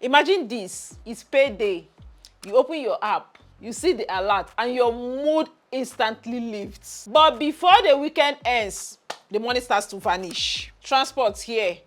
Imagine this, it's payday. You open your app, you see the alert, and your mood instantly lifts. But before the weekend ends, the money starts to vanish. Transport here,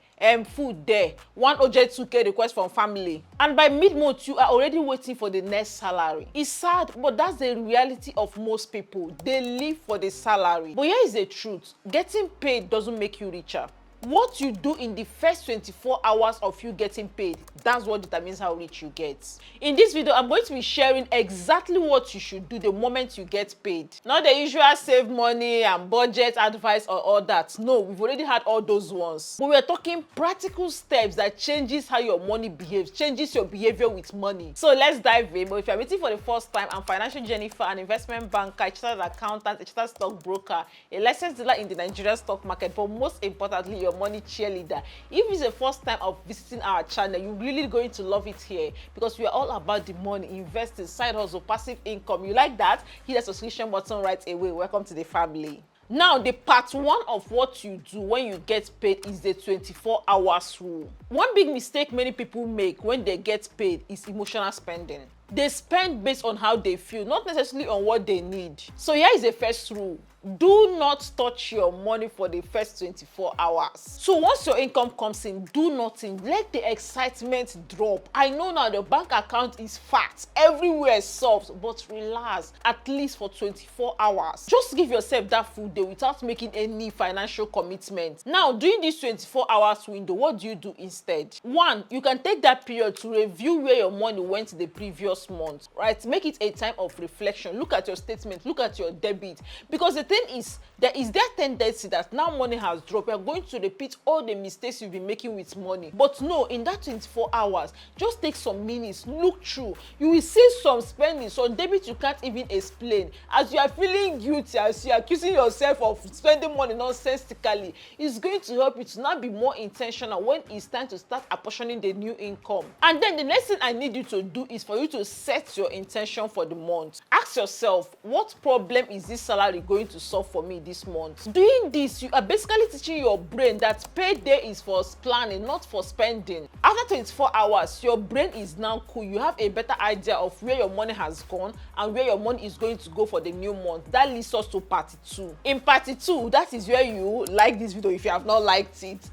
food there, one urgent 2K request from family. And by mid-month, you are already waiting for the next salary. It's sad, but that's the reality of most people. They live for the salary. But here is the truth. Getting paid doesn't make you richer. What you do in the first 24 hours of you getting paid, that's what determines how rich you get. In this video, I'm going to be sharing exactly what you should do the moment you get paid. Not the usual save money and budget advice or all that. No, we've already had all those ones. But we're talking practical steps that changes how your money behaves, changes your behavior with money. So let's dive in. But if you're waiting for the first time, I'm Financial Jennifer, an investment banker, a chartered accountant, a chartered stockbroker, a licensed dealer in the Nigerian stock market, but most importantly, your money cheerleader. If it's the first time of visiting our channel, you're really going to love it here because we are all about the money, investing, side hustle, passive income. You like that? Hit the subscription button right away. Welcome to the family. Now, the part one of what you do when you get paid is the 24 hours rule. One big mistake many people make when they get paid is emotional spending. They spend based on how they feel, not necessarily on what they need. So here is the first rule. Do not touch your money for the first 24 hours. So once your income comes in, do nothing. Let the excitement drop. I know now the bank account is fat, everywhere soft, but relax at least for 24 hours. Just give yourself that full day without making any financial commitment. Now, during this 24 hours window, what do you do instead? One, you can take that period to review where your money went the previous month, right? Make it a time of reflection. Look at your statement, look at your debit, because the thing is, there is that tendency that now money has dropped, you're going to repeat all the mistakes you've been making with money. But no, in that 24 hours, just take some minutes, look through. You will see some spending, some debit you can't even explain. As you are feeling guilty, as you are accusing yourself of spending money nonsensically, it's going to help you to now be more intentional when it's time to start apportioning the new income. And then the next thing I need you to do is for you to set your intention for the month. Ask yourself, what problem is this salary going to solve for me this month? Doing this, you are basically teaching your brain that payday is for planning, not for spending. After 24 hours, your brain is now cool. You have a better idea of where your money has gone and where your money is going to go for the new month. That leads us to part 2. In part 2, that is where you like this video if you have not liked it.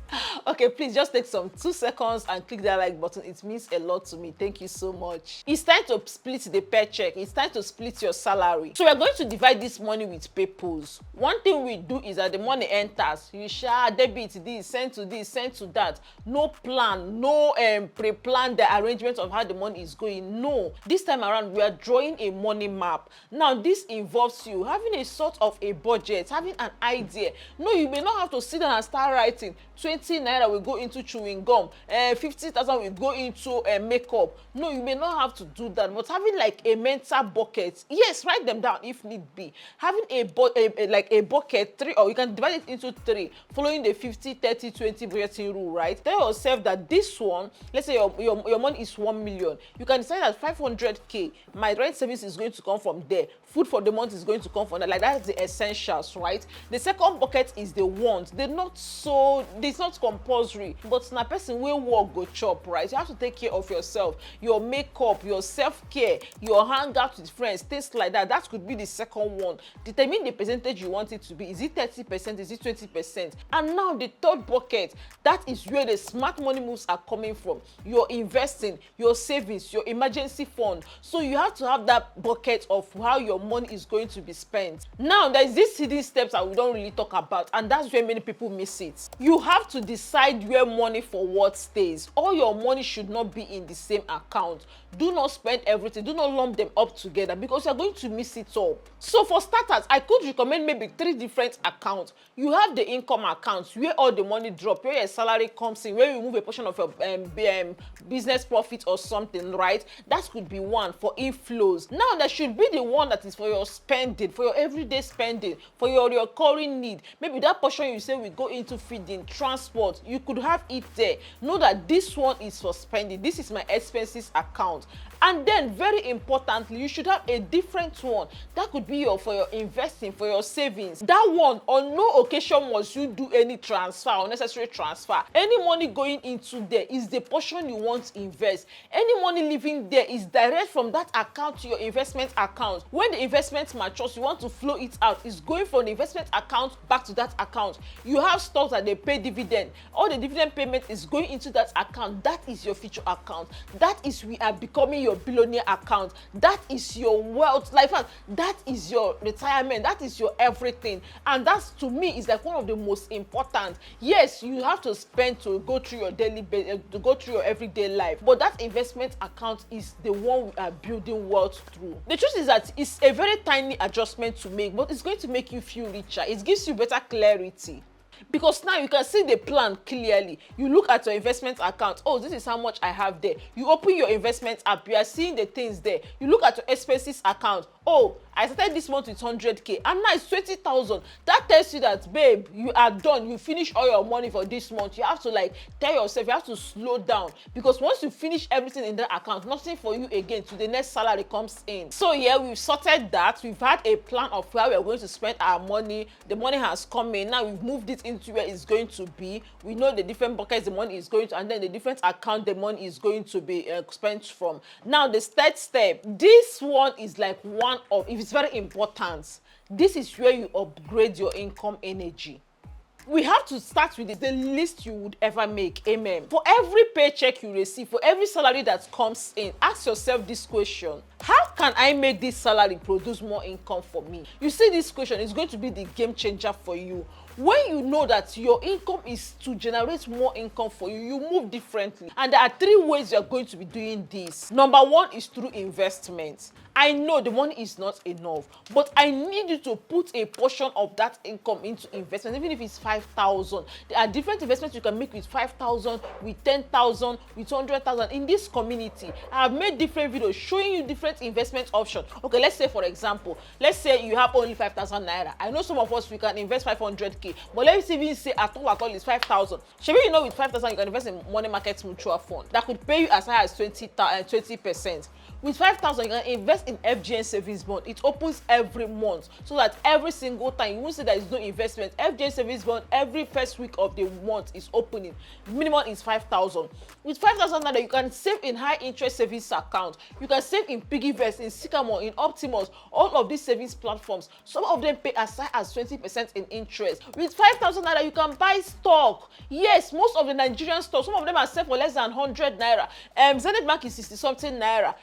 Okay, please just take some 2 seconds and click that like button. It means a lot to me. Thank you so much. It's time to split the paycheck. It's time to split your salary. So we're going to divide this money with peoples. One thing we do is that the money enters, you share debit this, send to that. No plan, no pre-plan the arrangement of how the money is going. No, this time around we are drawing a money map. Now this involves you having a sort of a budget, having an idea. No, you may not have to sit down and start writing 20 naira will go into chewing gum, 50,000 will go into makeup. No, you may not have to do that, but having like a mental bucket, yes, write them down if need be. Having a bucket 3, or you can divide it into 3, following the 50 30 20 budgeting rule, right? Tell yourself that this one, let's say your money is 1 million, you can decide that 500k my rent service is going to come from there, food for the month is going to come from there. Like, that's the essentials, right? The second bucket is the wants. It's not compulsory, but na person wey work go chop, right? You have to take care of yourself, your makeup, your self-care, your hangout with friends, things like that. That could be the second one. Determine the percentage you want it to be. Is it 30%? Is it 20%? And now the third bucket, that is where the smart money moves are coming from. Your investing, your savings, your emergency fund. So you have to have that bucket of how your money is going to be spent. Now there is this hidden steps that we don't really talk about, and that's where many people miss it. You have to decide where money for what stays. All your money should not be in the same account. Do not spend everything. Do not lump them up together because you're going to miss it up. So for starters, I could recommend maybe 3 different accounts. You have the income accounts where all the money drop, where your salary comes in, where you move a portion of your business profit or something, right? That could be one for inflows. Now there should be the one that is for your spending, for your everyday spending, for your recurring need. Maybe that portion you say we go into feeding, transport, you could have it there. Know that this one is for spending. This is my expenses account. And then very importantly, you should have a different one. That could be for your investing, for your savings. That one, on no occasion must you do any transfer, unnecessary transfer. Any money going into there is the portion you want to invest. Any money leaving there is direct from that account to your investment account. When the investment matures, you want to flow it out. It's going from the investment account back to that account. You have stocks that they pay dividend. All the dividend payment is going into that account. That is your future account. That is we are becoming your billionaire account. That is your wealth life. That is your retirement. That is your everything. And that's, to me, is like one of the most important. Yes, you have to spend to go through your to go through your everyday life, but that investment account is the one we are building wealth through. The truth is that it's a very tiny adjustment to make, but it's going to make you feel richer. It gives you better clarity. Because now you can see the plan clearly. You look at your investment account. Oh, this is how much I have there. You open your investment app. You are seeing the things there. You look at your expenses account. Oh, I started this month with 100k and now it's 20,000. That tells you that, babe, you are done. You finish all your money for this month. You have to tell yourself, you have to slow down, because once you finish everything in that account, nothing for you again till the next salary comes in. So yeah, we've sorted that. We've had a plan of where we're going to spend our money. The money has come in. Now we've moved it into where it's going to be. We know the different buckets the money is going to, and then the different account the money is going to be spent from. Now the third step, this one is like one of, if it's very important, this is where you upgrade your income energy. We have to start with the least you would ever make. Amen. For every paycheck you receive, for every salary that comes in, ask yourself this question: how can I make this salary produce more income for me? You see, this question is going to be the game changer for you. When you know that your income is to generate more income for you, you move differently. And there are 3 ways you're going to be doing this. Number 1 is through investments. I know the money is not enough, but I need you to put a portion of that income into investment, even if it's 5,000. There are different investments you can make with 5,000, with 10,000, with 100,000. In this community, I have made different videos showing you different investment options. Okay, let's say, for example, let's say you have only 5,000 naira. I know some of us, we can invest 500k, but let's even say at all it's 5,000. Maybe you know with 5,000 you can invest in money market mutual fund that could pay you as high as 20%. With 5,000, you can invest in FGN savings bond. It opens every month, so that every single time, you won't say there is no investment. FGN savings bond every first week of the month is opening. Minimum is 5,000. With 5,000 naira, you can save in high interest savings account. You can save in Piggyvest, in Signup, in Optimus, all of these savings platforms. Some of them pay as high as 20% in interest. With 5,000 naira, you can buy stock. Yes, most of the Nigerian stocks, some of them are set for less than 100 naira. Zenith Bank is 60 something naira.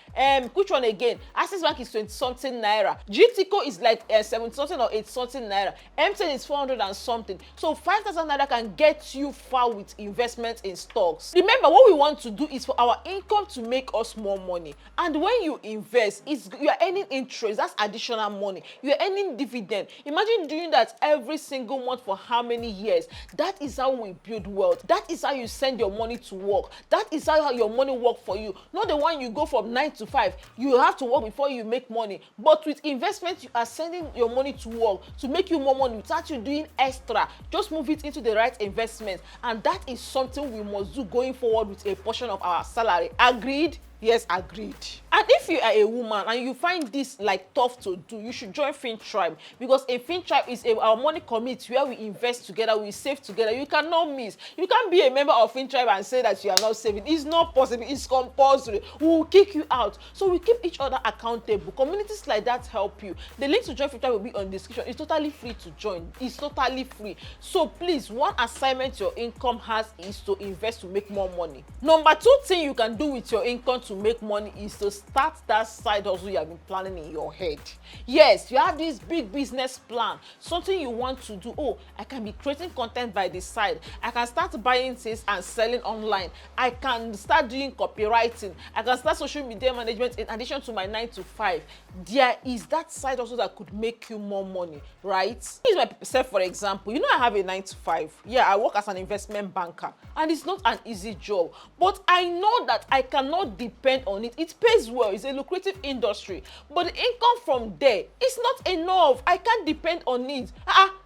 Which one again? Access Bank is 20 something naira. GTCO is like 70 something or 8 something naira. MTN is 400 and something. So 5,000 naira can get you far with investment in stocks. Remember, what we want to do is for our income to make us more money. And when you invest, you are earning interest. That's additional money. You are earning dividend. Imagine doing that every single month for how many years? That is how we build wealth. That is how you send your money to work. That is how your money work for you. Not the one you go from 9 to 5. You have to work before you make money. But with investment, you are sending your money to work to make you more money without you doing extra. Just move it into the right investment. And that is something we must do going forward with a portion of our salary. Agreed? Yes, agreed. And if you are a woman and you find this tough to do, you should join FinTribe, because a FinTribe is our money committee where we invest together, we save together. You cannot miss. You can't be a member of FinTribe and say that you are not saving. It's not possible. It's compulsory. We will kick you out. So we keep each other accountable. Communities like that help you. The link to join FinTribe will be on the description. It's totally free to join. It's totally free. So please, one assignment your income has is to invest to make more money. Number 2 thing you can do with your income to make money is to start that side hustle you have been planning in your head. Yes, you have this big business plan, something you want to do. Oh, I can be creating content by the side. I can start buying things and selling online. I can start doing copywriting. I can start social media management in addition to my 9 to 5. There is that side hustle that could make you more money, right? Use myself for example. You know, I have a 9 to 5. Yeah, I work as an investment banker, and it's not an easy job, but I know that I cannot depend on it. It pays well. It's a lucrative industry, but the income from there is not enough. I can't depend on it.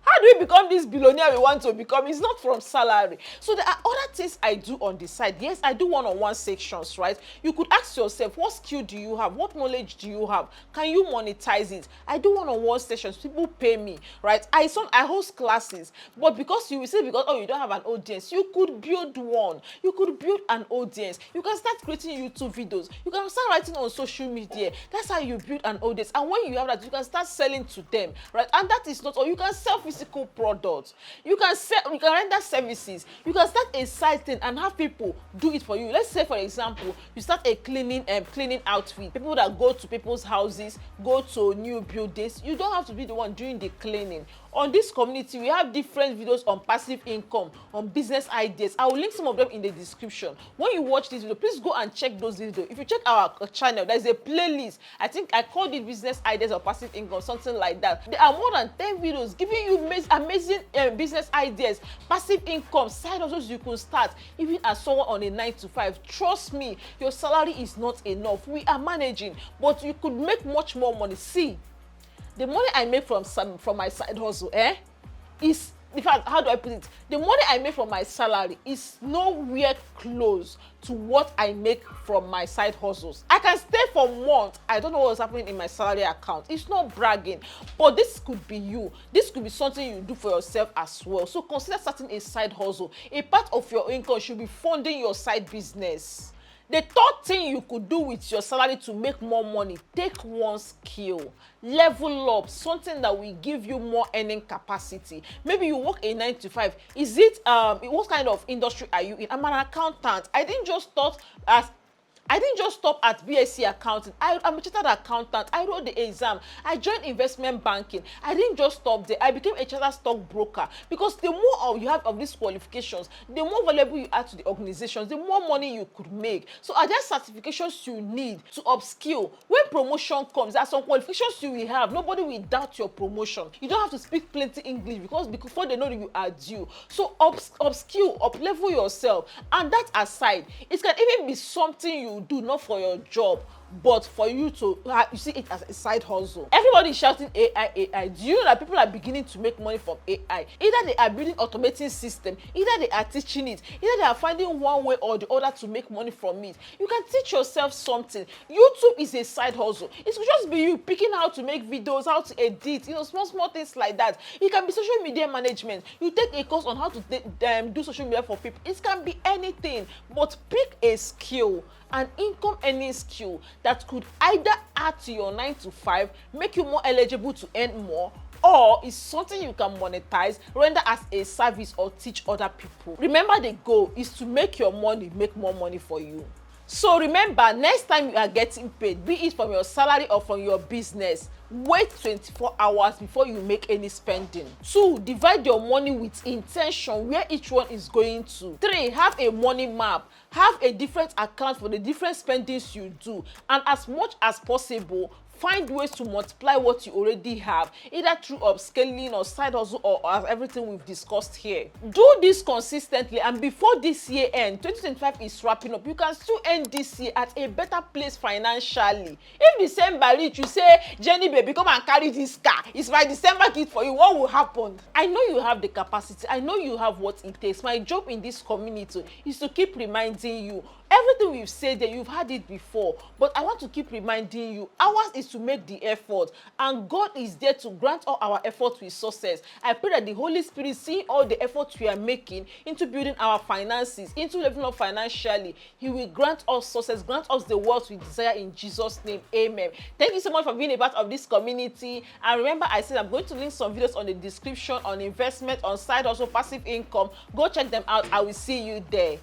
How do we become this billionaire we want to become? It's not from salary. So there are other things I do on the side. Yes, I do one-on-one sections, right? You could ask yourself, what skill do you have? What knowledge do you have? Can you monetize it? I do one-on-one sessions. People pay me, right? I host classes, but because you will say, because you don't have an audience, you could build one. You could build an audience. You can start creating YouTube videos. You can start writing on social media. That's how you build an audience. And when you have that, you can start selling to them, right? And that is not all. You can sell physical products. You can render services. You can start a side thing and have people do it for you. Let's say, for example, you start a cleaning outfit. People that go to people's houses, go to new buildings. You don't have to be the one doing the cleaning. On this community, we have different videos on passive income, on business ideas. I will link some of them in the description. When you watch this video, please go and check those videos. If you check our channel, there's a playlist. I think I called it business ideas or passive income, something like that. There are more than 10 videos giving you amazing business ideas, passive income, side hustles you could start, even as someone on a 9-to-5. Trust me, your salary is not enough. We are managing, but you could make much more money. See, the money I make from my side hustle, is, in fact, how do I put it? The money I make from my salary is nowhere close to what I make from my side hustles. I can stay for months. I don't know what's happening in my salary account. It's not bragging, but this could be you. This could be something you do for yourself as well. So consider starting a side hustle. A part of your income should be funding your side business. The third thing you could do with your salary to make more money, take one skill, level up, something that will give you more earning capacity. Maybe you work a 9-to-5. Is it what kind of industry are you in? I'm an accountant. I didn't just stop at BSc accounting. I'm a chartered accountant. I wrote the exam. I joined investment banking. I didn't just stop there. I became a chartered stockbroker, because the more you have of these qualifications, the more valuable you are to the organizations, the more money you could make. So are there certifications you need to upskill? When promotion comes, there are some qualifications you will have. Nobody will doubt your promotion. You don't have to speak plenty English, because before they know that you are due. So upskill, up-level yourself. And that aside, it can even be something you do not for your job, but for you to you see it as a side hustle. Everybody is shouting AI. Do you know that people are beginning to make money from AI? Either they are building automating system, either they are teaching it, either they are finding one way or the other to make money from it. You can teach yourself something. YouTube is a side hustle. It could just be you picking how to make videos, how to edit, small things like that. It can be social media management. You take a course on how to do social media for people. It can be anything, but pick a skill, an income earning skill that could either add to your 9-to-5, make you more eligible to earn more, or is something you can monetize, render as a service, or teach other people. Remember, the goal is to make your money make more money for you. So remember, next time you are getting paid, be it from your salary or from your business, wait 24 hours before you make any spending. 2, divide your money with intention where each one is going to. 3, have a money map. Have a different account for the different spendings you do. And as much as possible, find ways to multiply what you already have, either through upscaling or side hustle, or as everything we've discussed here. Do this consistently, and before this year end, 2025 is wrapping up, you can still end this year at a better place financially. If December reach, you say, Jenny baby, come and carry this car, it's my December gift for you, what will happen? I know you have the capacity. I know you have what it takes. My job in this community is to keep reminding you. Everything we've said there, you've had it before, but I want to keep reminding you, ours is to make the effort, and God is there to grant all our efforts with success. I pray that the Holy Spirit, seeing all the efforts we are making into building our finances, into leveling up financially, He will grant us success, grant us the wealth we desire in Jesus' name. Amen. Thank you so much for being a part of this community. And remember, I said I'm going to link some videos on the description on investment, on side hustle, passive income. Go check them out. I will see you there.